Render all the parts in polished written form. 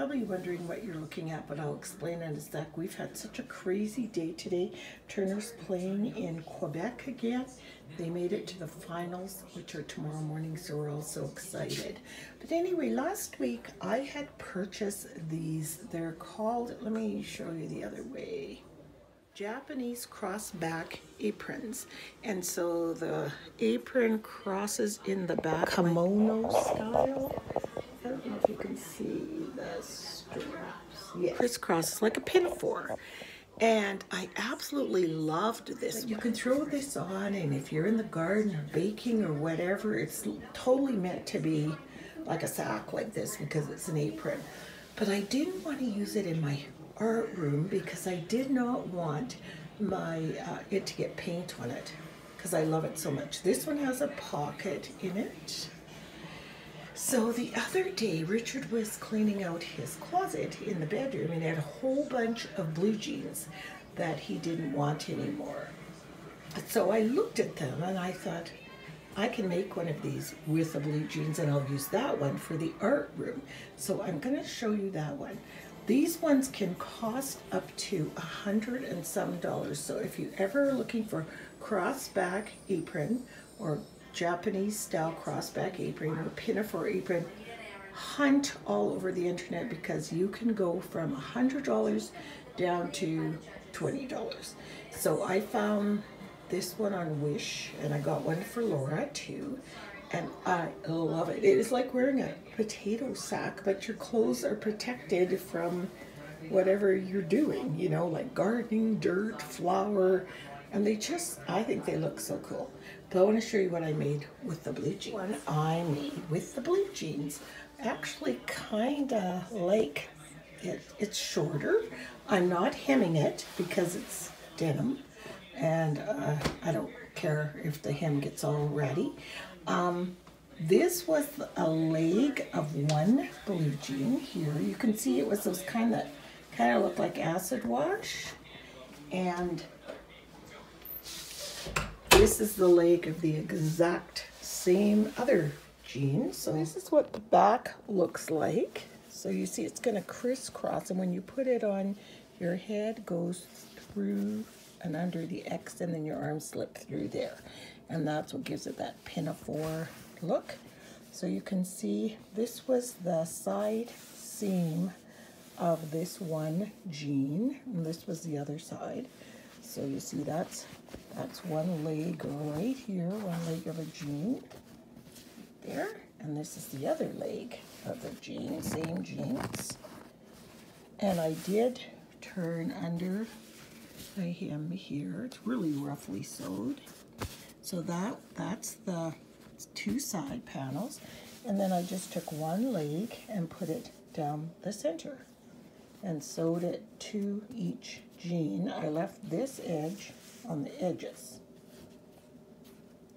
probably wondering what you're looking at, but I'll explain in a sec. We've had such a crazy day today. Turner's playing in Quebec again. They made it to the finals, which are tomorrow morning, so we're all so excited. But anyway, last week I had purchased these. They're called, let me show you the other way, Japanese cross-back aprons. And so the apron crosses in the back, kimono style. I don't know if you can see the straps. Yeah. Crisscross like a pinafore. And I absolutely loved this. You can throw this on, and if you're in the garden or baking or whatever, it's totally meant to be like a sack like this because it's an apron. But I didn't want to use it in my art room because I did not want my it to get paint on it because I love it so much. This one has a pocket in it. So the other day, Richard was cleaning out his closet in the bedroom and had a whole bunch of blue jeans that he didn't want anymore. So I looked at them and I thought, I can make one of these with the blue jeans and I'll use that one for the art room. So I'm going to show you that one. These ones can cost up to $100 and some. So if you're ever looking for cross-back apron or Japanese style crossback apron or pinafore apron, hunt all over the internet because you can go from $100 down to $20. So I found this one on Wish and I got one for Laura too, and I love it. It is like wearing a potato sack, but your clothes are protected from whatever you're doing, you know, like gardening, dirt, flour, and they just, I think they look so cool. But I want to show you what I made with the blue jeans. One I made with the blue jeans, actually kind of like it. It's shorter. I'm not hemming it because it's denim, and I don't care if the hem gets all ratty. This was a leg of one blue jean here. You can see it was those kind of look like acid wash, and this is the leg of the exact same other jean. So this is what the back looks like. So you see it's going to crisscross, and when you put it on, your head goes through and under the X, and then your arms slip through there. And that's what gives it that pinafore look. So you can see this was the side seam of this one jean, and this was the other side. So you see that's one leg right here, one leg of a jean there, and this is the other leg of the jean, same jeans. And I did turn under the hem here. It's really roughly sewed. So that's the two side panels, and then I just took one leg and put it down the center and sewed it to each jean. I left this edge on the edges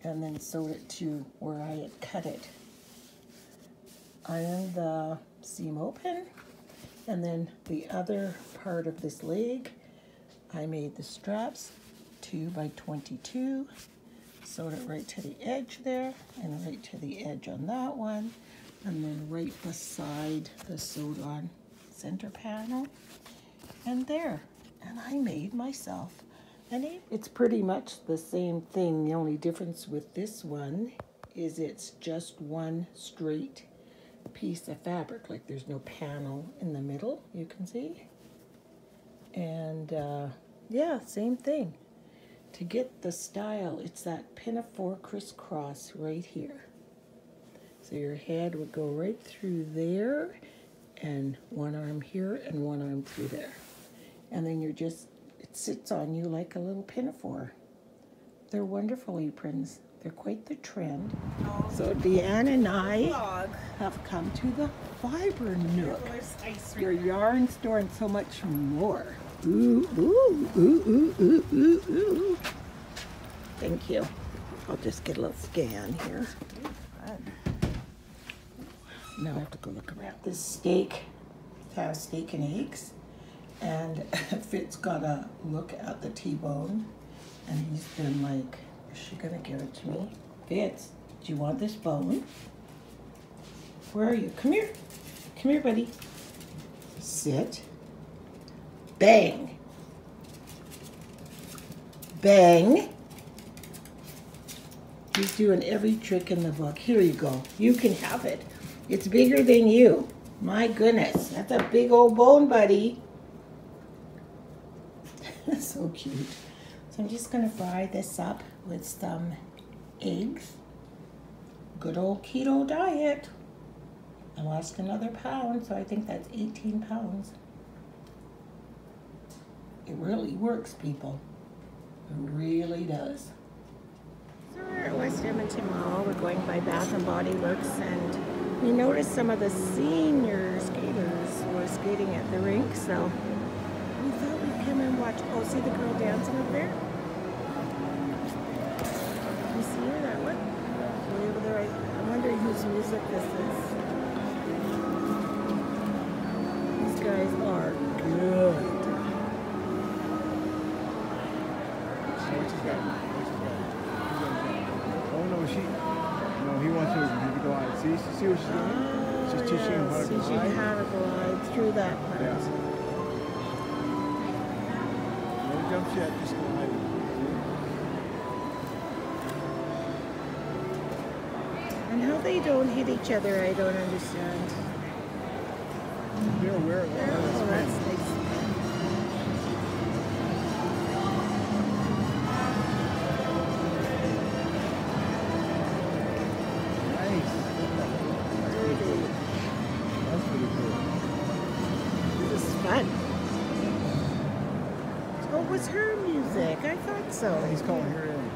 and then sewed it to where I had cut it. Ironed the seam open, and then the other part of this leg, I made the straps 2 by 22, sewed it right to the edge there and right to the edge on that one, and then right beside the sewed on center panel, and there. And I made myself an apron. It's pretty much the same thing. The only difference with this one is it's just one straight piece of fabric. Like there's no panel in the middle, you can see. And yeah, same thing. To get the style, it's that pinafore crisscross right here. So your head would go right through there, and one arm here and one arm through there. And then you're just, it sits on you like a little pinafore. They're wonderful aprons. They're quite the trend. So Deanne and I have come to the Fiber Nook, your yarn store and so much more. Ooh, ooh, ooh, ooh, ooh, ooh, ooh. Thank you. I'll just get a little scan here. Now I have to go look around. This steak has steak and eggs, and Fitz got a look at the T-bone, and he's been like, is she gonna give it to me? Fitz, do you want this bone? Where are you? Come here. Come here, buddy. sit, bang, bang. He's doing every trick in the book. Here you go. You can have it. It's bigger than you. My goodness, that's a big old bone, buddy. So cute. So I'm just gonna fry this up with some eggs. Good old keto diet. I lost another pound, so I think that's 18 pounds. It really works, people. It really does. So we're at West Edmonton Mall. We're going by Bath and Body Works, and we noticed some of the senior skaters were skating at the rink, so we thought we'd come and watch. Oh, see the girl dancing up there? You see her, that one? Way over there. I'm wondering whose music this is. These guys are good. Oh no, he wants her to go out. See what she's doing? She's teaching him how to glide. Teaching how to glide through that part. Yeah. No jumps yet, just glide. And how they don't hit each other, I don't understand. They're aware of that. Oh, that's nice. Her music. I thought so. He's calling her in.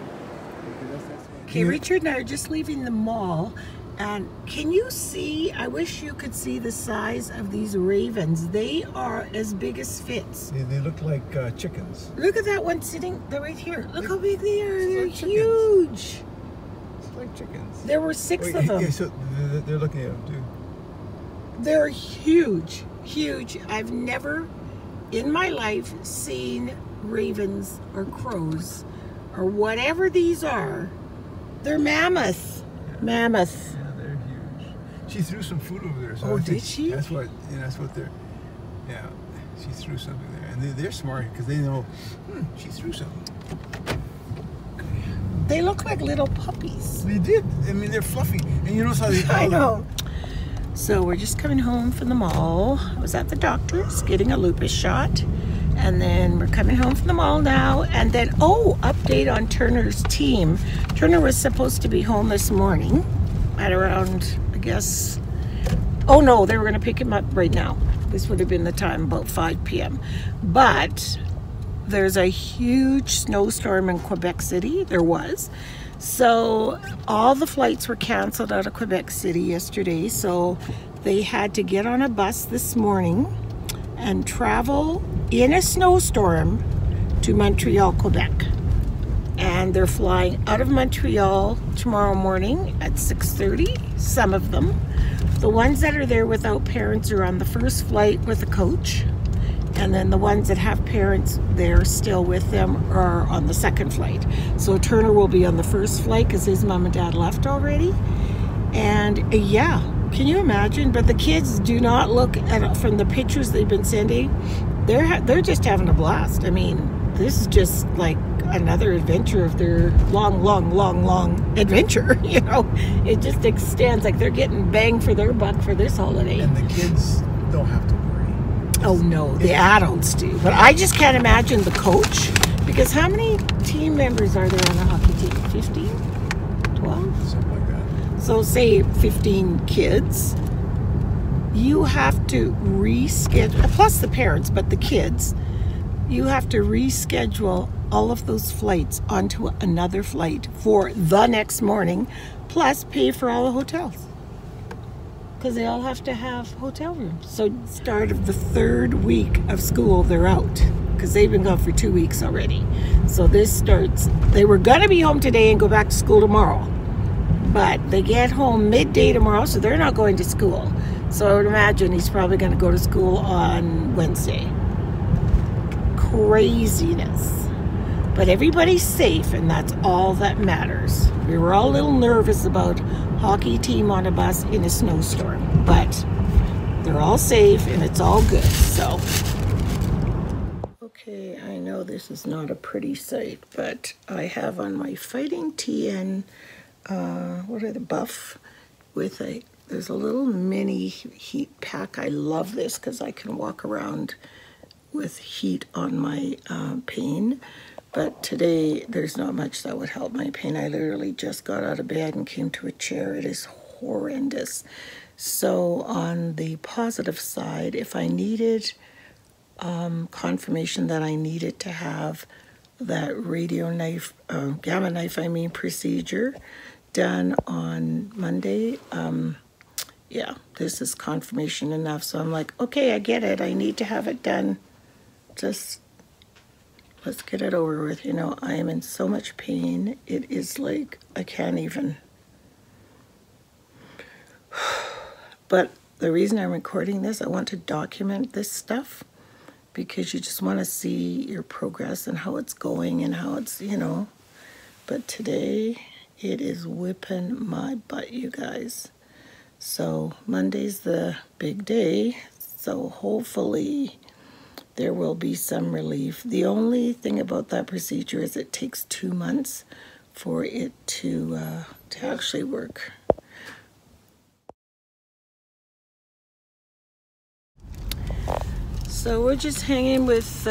Okay, Richard and I are just leaving the mall, and can you see, I wish you could see the size of these ravens. They are as big as Fitz. Yeah, they look like chickens. Look at that one sitting, they're right here. Look how big they are. They're huge. It's like chickens. There were 6 of them. Yeah, so they're looking at them too. They're huge, huge. I've never in my life seen ravens or crows or whatever these are. They're mammoth. Yeah. Mammoth. Yeah, they're huge. She threw some food over there. So Oh, I think did she? That's what they're. Yeah, she threw something there, and they're smart because they know. She threw something. They look like little puppies. They did. I mean, they're fluffy, and you notice how they. I know. So we're just coming home from the mall. I was at the doctor's getting a lupus shot. And then we're coming home from the mall now. And then, oh, update on Turner's team. Turner was supposed to be home this morning at around, I guess, oh no, they were going to pick him up right now. This would have been the time, about 5 p.m. But there's a huge snowstorm in Quebec City. There was. So all the flights were canceled out of Quebec City yesterday. So they had to get on a bus this morning and travel in a snowstorm to Montreal, Quebec. And they're flying out of Montreal tomorrow morning at 6:30, some of them. The ones that are there without parents are on the first flight with a coach. And then the ones that have parents there still with them are on the second flight. So Turner will be on the first flight because his mom and dad left already. And yeah, can you imagine? But the kids do not look at, from the pictures they've been sending, they're just having a blast. I mean, this is just like another adventure of their long adventure. You know, it just extends, like they're getting bang for their buck for this holiday. And the kids don't have to worry. Oh no, the adults do. But I just can't imagine the coach, because how many team members are there on a hockey team? 15? 12? Something like that. So say 15 kids. You have to reschedule, plus the parents, but the kids, you have to reschedule all of those flights onto another flight for the next morning, plus pay for all the hotels. Because they all have to have hotel rooms. So start of the 3rd week of school, they're out. Because they've been gone for 2 weeks already. So this starts, they were gonna be home today and go back to school tomorrow. But they get home midday tomorrow, so they're not going to school. So I would imagine he's probably gonna go to school on Wednesday. Craziness. But everybody's safe, and that's all that matters. We were all a little nervous about hockey team on a bus in a snowstorm, but they're all safe and it's all good. So, okay, I know this is not a pretty sight, but I have on my Fighting TN, what are the Buff, with there's a little mini heat pack. I love this because I can walk around with heat on my pain. But today, there's not much that would help my pain. I literally just got out of bed and came to a chair. It is horrendous. So on the positive side, if I needed confirmation that I needed to have that gamma knife, procedure done on Monday, yeah, this is confirmation enough. So I'm like, okay, I get it. I need to have it done. Just let's get it over with. You know, I am in so much pain. It is like, I can't even. But the reason I'm recording this, I want to document this stuff because you just want to see your progress and how it's going and how it's, you know. But today, it is whipping my butt, you guys. So Monday's the big day. So hopefully there will be some relief. The only thing about that procedure is it takes 2 months for it to actually work. So we're just hanging with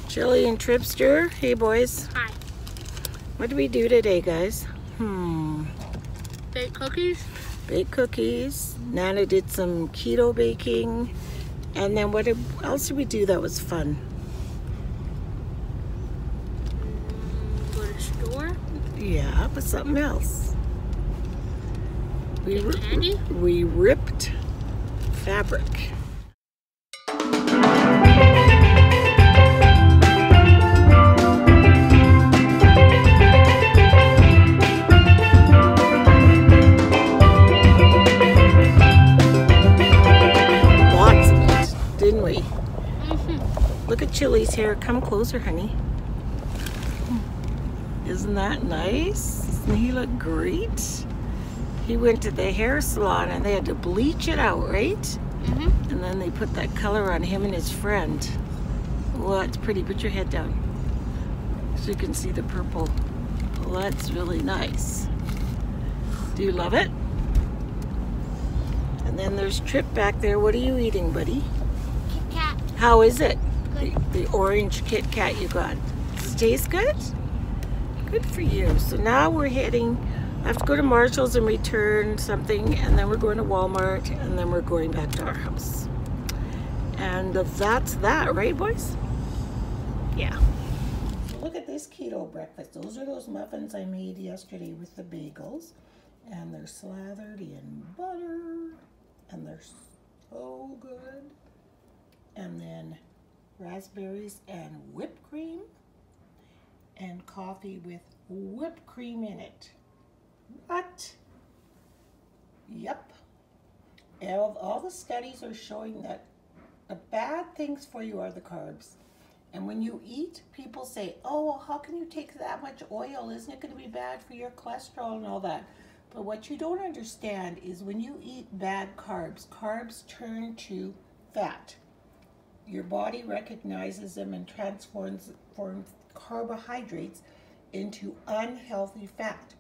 Chili and Tripster. Hey boys. Hi. What do we do today, guys? Baked cookies. Baked cookies. Nana did some keto baking. And then what else did we do that was fun? Go to the store. Yeah, but something else. Get candy? We ripped fabric. Look at Chili's hair. Come closer, honey. Isn't that nice? Doesn't he look great? He went to the hair salon and they had to bleach it out, right? Mm-hmm. And then they put that color on him and his friend. Well, that's pretty. Put your head down so you can see the purple. Well, that's really nice. Do you love it? And then there's Trip back there. What are you eating, buddy? Kit Kat. How is it? Good. The orange Kit Kat you got. Does it taste good? Good for you. So now we're heading, I have to go to Marshall's and return something, and then we're going to Walmart, and then we're going back to our house. And that's that, right, boys? Yeah. Look at this keto breakfast. Those are those muffins I made yesterday with the bagels, and they're slathered in butter, and they're so good. And then raspberries and whipped cream, and coffee with whipped cream in it. What? Yep. All the studies are showing that the bad things for you are the carbs. And when you eat, people say, oh, well, how can you take that much oil? Isn't it going to be bad for your cholesterol and all that? But what you don't understand is when you eat bad carbs, carbs turn to fat. Your body recognizes them and transforms carbohydrates into unhealthy fat.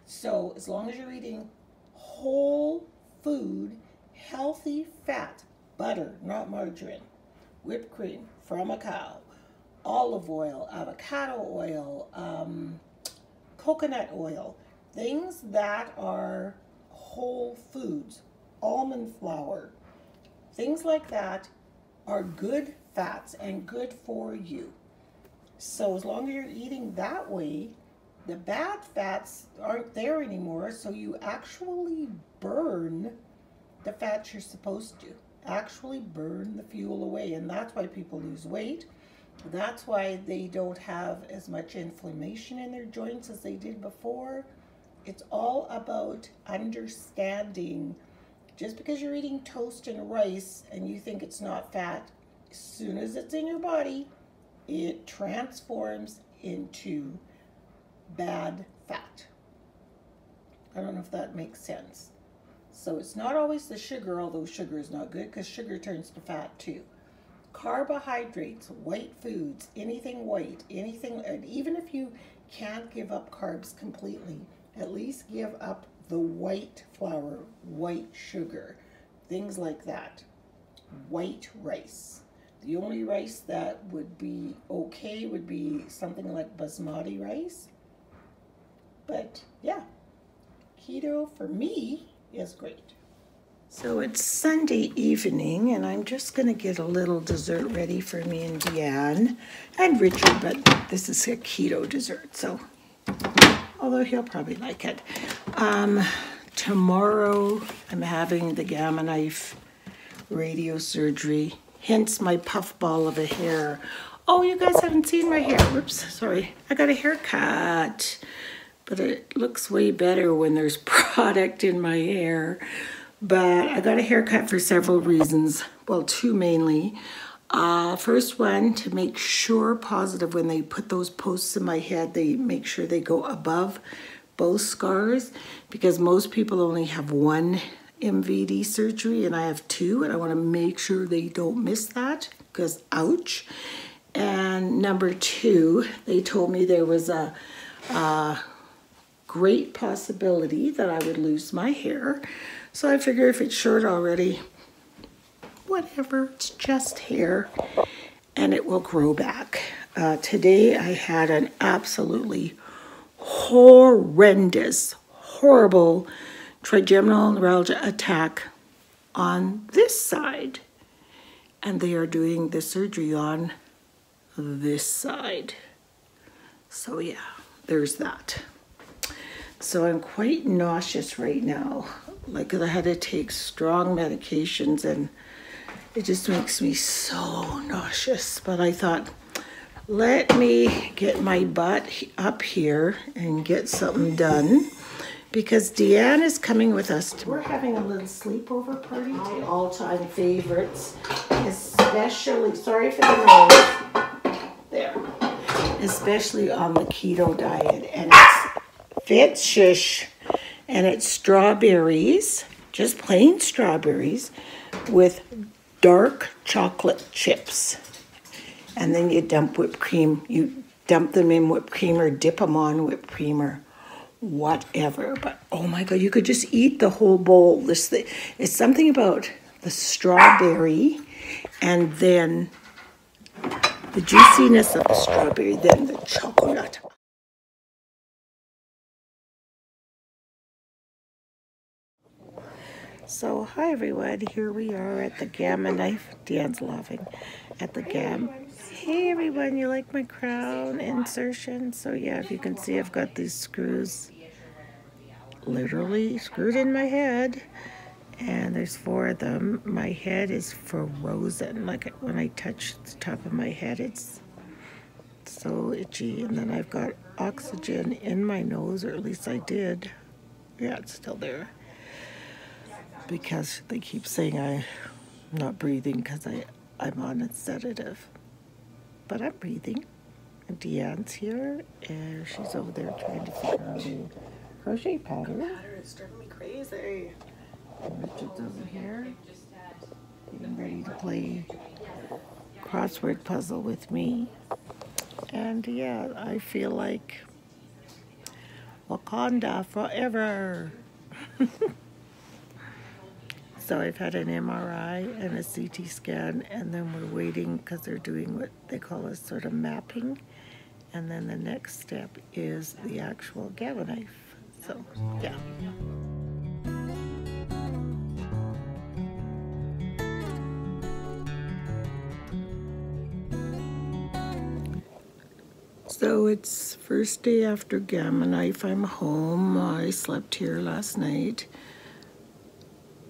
So as long as you're eating whole food, healthy fat, butter, not margarine, whipped cream from a cow, olive oil, avocado oil, coconut oil, things that are whole foods, almond flour, things like that are good fats and good for you. So as long as you're eating that way, the bad fats aren't there anymore, so you actually burn the fats you're supposed to. Actually burn the fuel away, and that's why people lose weight. That's why they don't have as much inflammation in their joints as they did before. It's all about understanding. Just because you're eating toast and rice and you think it's not fat, as soon as it's in your body, it transforms into bad fat. I don't know if that makes sense. So it's not always the sugar, although sugar is not good because sugar turns to fat too. Carbohydrates, white foods, anything white, anything, and even if you can't give up carbs completely, at least give up the white flour, white sugar, things like that. White rice. The only rice that would be okay would be something like basmati rice. But yeah, keto for me is great. So it's Sunday evening, and I'm just going to get a little dessert ready for me and Deanne and Richard, but this is a keto dessert, so although he'll probably like it. Tomorrow I'm having the Gamma Knife radio surgery, hence my puffball of a hair. Oh, you guys haven't seen my hair. Whoops, sorry. I got a haircut, but it looks way better when there's product in my hair. But I got a haircut for several reasons. Well, two mainly. First one, to make sure positive when they put those posts in my head, they make sure they go above both scars, because most people only have one MVD surgery and I have two, and I want to make sure they don't miss that because ouch. And number two, they told me there was a great possibility that I would lose my hair. So I figure if it's short already, whatever, it's just hair and it will grow back. Today I had an absolutely horrendous, horrible trigeminal neuralgia attack on this side. And they are doing the surgery on this side. So yeah, there's that. So I'm quite nauseous right now. Like I had to take strong medications and it just makes me so nauseous. But I thought, let me get my butt up here and get something done because Deanne is coming with us. We're having a little sleepover party. My all-time favorites, especially, sorry for the noise, there, especially on the keto diet. And it's Fitz Shush, and it's strawberries, just plain strawberries with dark chocolate chips. And then you dump whipped cream. You dump them in whipped cream or dip them on whipped cream or whatever. But oh my God, you could just eat the whole bowl. This thing, it's something about the strawberry and then the juiciness of the strawberry, then the chocolate. So hi everyone, here we are at the Gamma Knife. Deanne's laughing at the Gamma. Hey everyone, you like my crown insertion? So yeah, if you can see, I've got these screws literally screwed in my head, and there's 4 of them. My head is frozen. Like when I touch the top of my head, it's so itchy. And then I've got oxygen in my nose, or at least I did. Yeah, it's still there. Because they keep saying I'm not breathing because I'm on a sedative. But I'm breathing. And Deanne's here, and she's over there trying to figure out a crochet pattern. It's driving me crazy. And Richard's over here, getting ready to play crossword puzzle with me. And yeah, I feel like Wakanda forever. So I've had an MRI and a CT scan, and then we're waiting because they're doing what they call a sort of mapping. And then the next step is the actual Gamma Knife. So, yeah. So it's first day after Gamma Knife. I'm home. I slept here last night.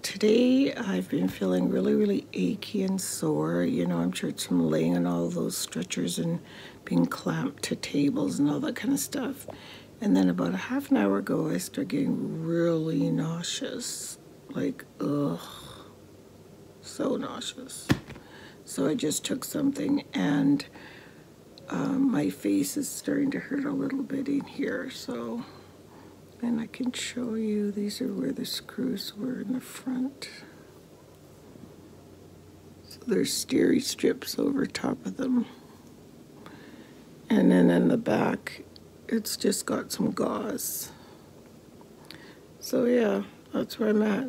Today I've been feeling really, really achy and sore. You know, I'm sure it's from laying on all those stretchers and being clamped to tables and all that kind of stuff. And then about a half an hour ago, I started getting really nauseous. Like, ugh, so nauseous. So I just took something, and my face is starting to hurt a little bit in here. So And I can show you, these are where the screws were in the front. So there's steery strips over top of them. And then in the back, it's just got some gauze. So yeah, that's where I'm at.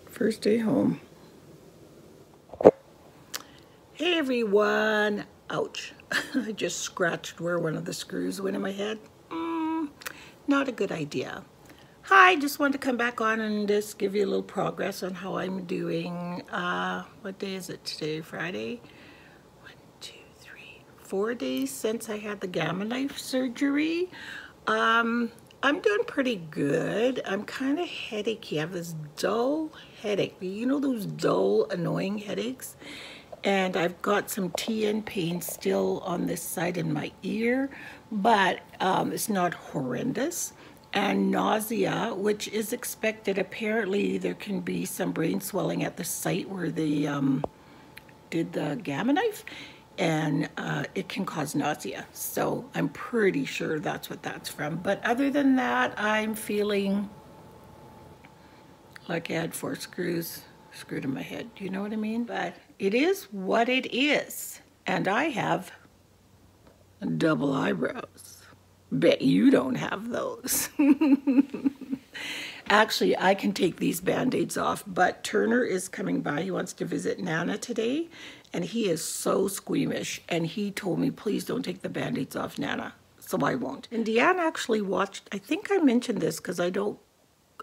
First day home. Hey everyone. Ouch. I just scratched where one of the screws went in my head. Not a good idea. Hi, just wanted to come back on and just give you a little progress on how I'm doing. What day is it today? Friday? 1, 2, 3, 4 days since I had the Gamma knife surgery. I'm doing pretty good. I'm kind of headachy. I have this dull headache. You know those dull, annoying headaches? And I've got some TN pain still on this side in my ear, but it's not horrendous. And nausea, which is expected. Apparently there can be some brain swelling at the site where they did the Gamma knife, and it can cause nausea. So I'm pretty sure that's what that's from. But other than that, I'm feeling like I had 4 screws screwed in my head. Do you know what I mean? But it is what it is. And I have double eyebrows. Bet you don't have those. Actually, I can take these Band-Aids off, but Turner is coming by. He wants to visit Nana today, and he is so squeamish. And he told me, please don't take the Band-Aids off, Nana. So I won't. And Deanne actually watched, I think I mentioned this because I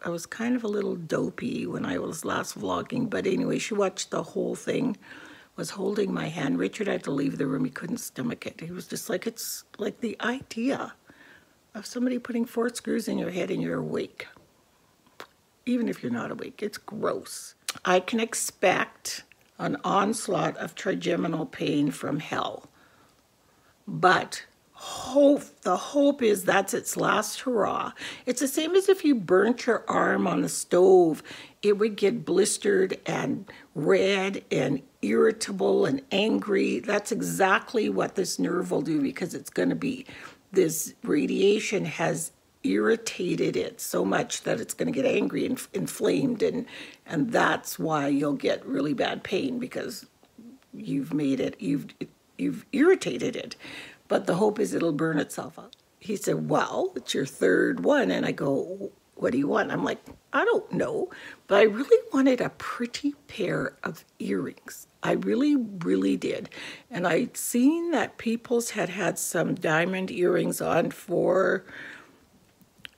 was kind of a little dopey when I was last vlogging, but anyway, she watched the whole thing, was holding my hand. Richard had to leave the room. He couldn't stomach it. He was just like, it's like the idea of somebody putting 4 screws in your head and you're awake. Even if you're not awake, it's gross. I can expect an onslaught of trigeminal pain from hell, but the hope is that's its last hurrah. It's the same as if you burnt your arm on the stove. It would get blistered and red and irritable and angry. That's exactly what this nerve will do, because it's going to be, this radiation has irritated it so much that it's going to get angry and inflamed, and that's why you'll get really bad pain, because you've made it, you've irritated it. But the hope is it'll burn itself up. He said, well, it's your 3rd one. And I go, what do you want? I'm like, I don't know, but I really wanted a pretty pair of earrings. I really, really did. And I'd seen that People's had some diamond earrings on for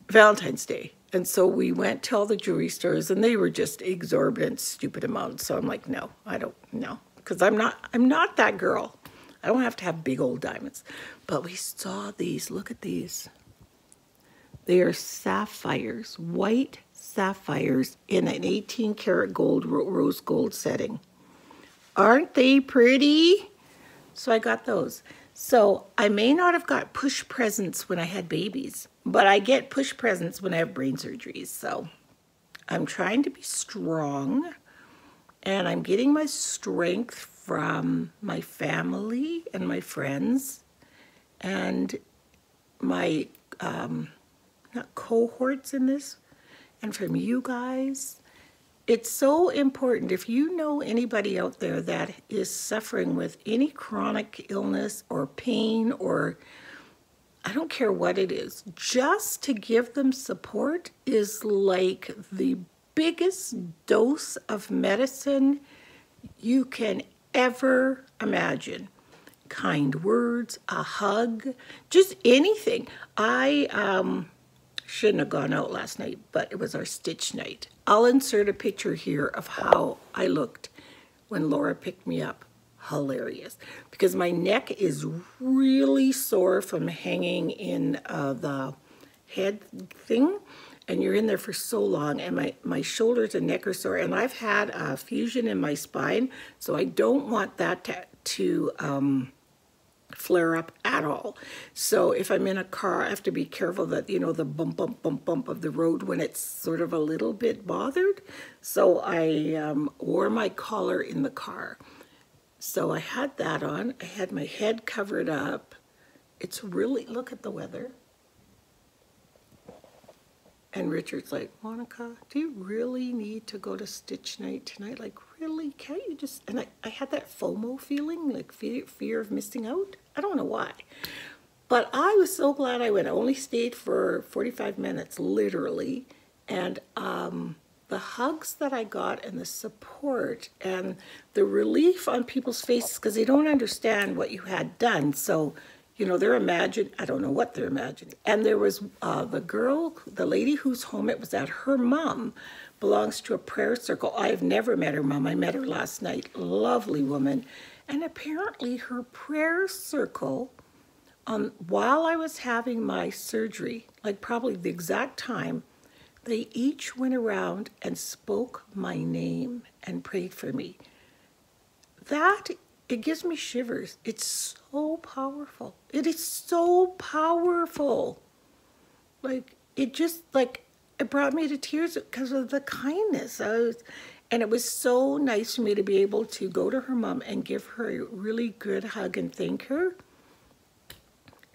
Valentine's Day. And so we went to all the jewelry stores, and they were just exorbitant, stupid amounts. So I'm like, no, I don't know, because I'm not that girl. I don't have to have big old diamonds. But we saw these. Look at these. They are sapphires, white sapphires in an 18 karat gold, rose gold setting. Aren't they pretty? So I got those. So I may not have got push presents when I had babies, but I get push presents when I have brain surgeries. So I'm trying to be strong, and I'm getting my strength from my family and my friends and my not cohorts in this, and from you guys. It's so important. If you know anybody out there that is suffering with any chronic illness or pain, or I don't care what it is, just to give them support is like the biggest dose of medicine you can ever imagine. Kind words, a hug, just anything. I shouldn't have gone out last night, but it was our stitch night. I'll insert a picture here of how I looked when Laura picked me up. Hilarious. Because my neck is really sore from hanging in the head thing, and you're in there for so long, and my shoulders and neck are sore, and I've had a fusion in my spine, so I don't want that to flare up at all. So if I'm in a car, I have to be careful that, you know, the bump, bump, bump, bump of the road when it's sort of a little bit bothered. So I wore my collar in the car. So I had that on. I had my head covered up. It's really, look at the weather. And Richard's like, Monica, do you really need to go to Stitch Night tonight? Like, really? Can't you just... And I had that FOMO feeling, like fear of missing out. I don't know why. But I was so glad I went. I only stayed for 45 minutes, literally. And the hugs that I got and the support and the relief on people's faces, because they don't understand what you had done. So, you know, they're imagining, I don't know what they're imagining. And there was the lady whose home it was at, her mom belongs to a prayer circle. I've never met her mom. I met her last night. Lovely woman. And apparently her prayer circle, while I was having my surgery, like probably the exact time, they each went around and spoke my name and prayed for me. It gives me shivers. It's so powerful. It is so powerful. Like, it brought me to tears because of the kindness. And it was so nice for me to be able to go to her mom and give her a really good hug and thank her.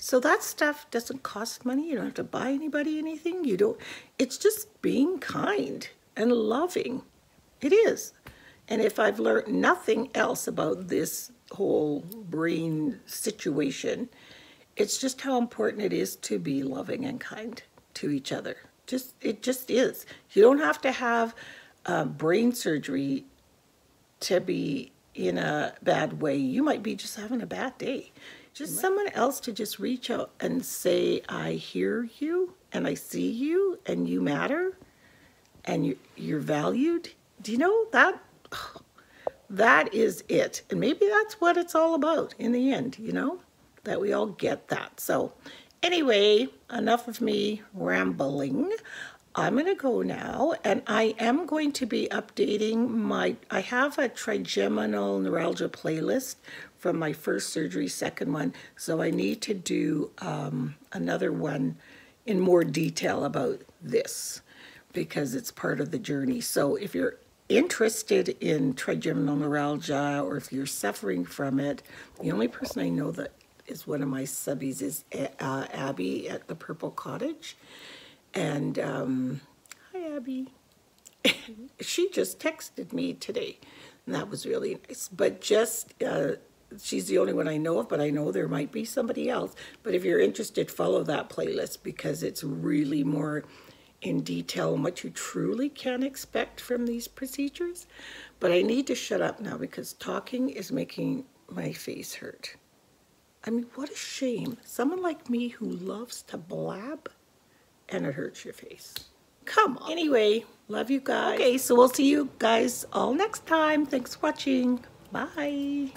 So that stuff doesn't cost money. You don't have to buy anybody anything. It's just being kind and loving. It is. And if I've learned nothing else about this whole brain situation, it's just how important it is to be loving and kind to each other. It just is. You don't have to have brain surgery to be in a bad way. You might be just having a bad day. Just someone else to just reach out and say, I hear you and I see you and you matter and you're valued. Do you know that? That is it. And maybe that's what it's all about in the end, you know, that we all get that. So anyway, enough of me rambling. I'm going to go now, and I am going to be updating I have a trigeminal neuralgia playlist from my first surgery, second one, so I need to do another one in more detail about this because it's part of the journey. So if you're interested in trigeminal neuralgia or if you're suffering from it, the only person I know that is one of my subbies is Abby at the Purple Cottage. And hi, Abby. She just texted me today, and that was really nice. But she's the only one I know of, but I know there might be somebody else. But if you're interested, follow that playlist because it's really more in detail on what you truly can expect from these procedures. But I need to shut up now because talking is making my face hurt. I mean, what a shame. Someone like me who loves to blab, and it hurts your face. Come on. Anyway, love you guys. Okay, so we'll see you guys all next time. Thanks for watching. Bye.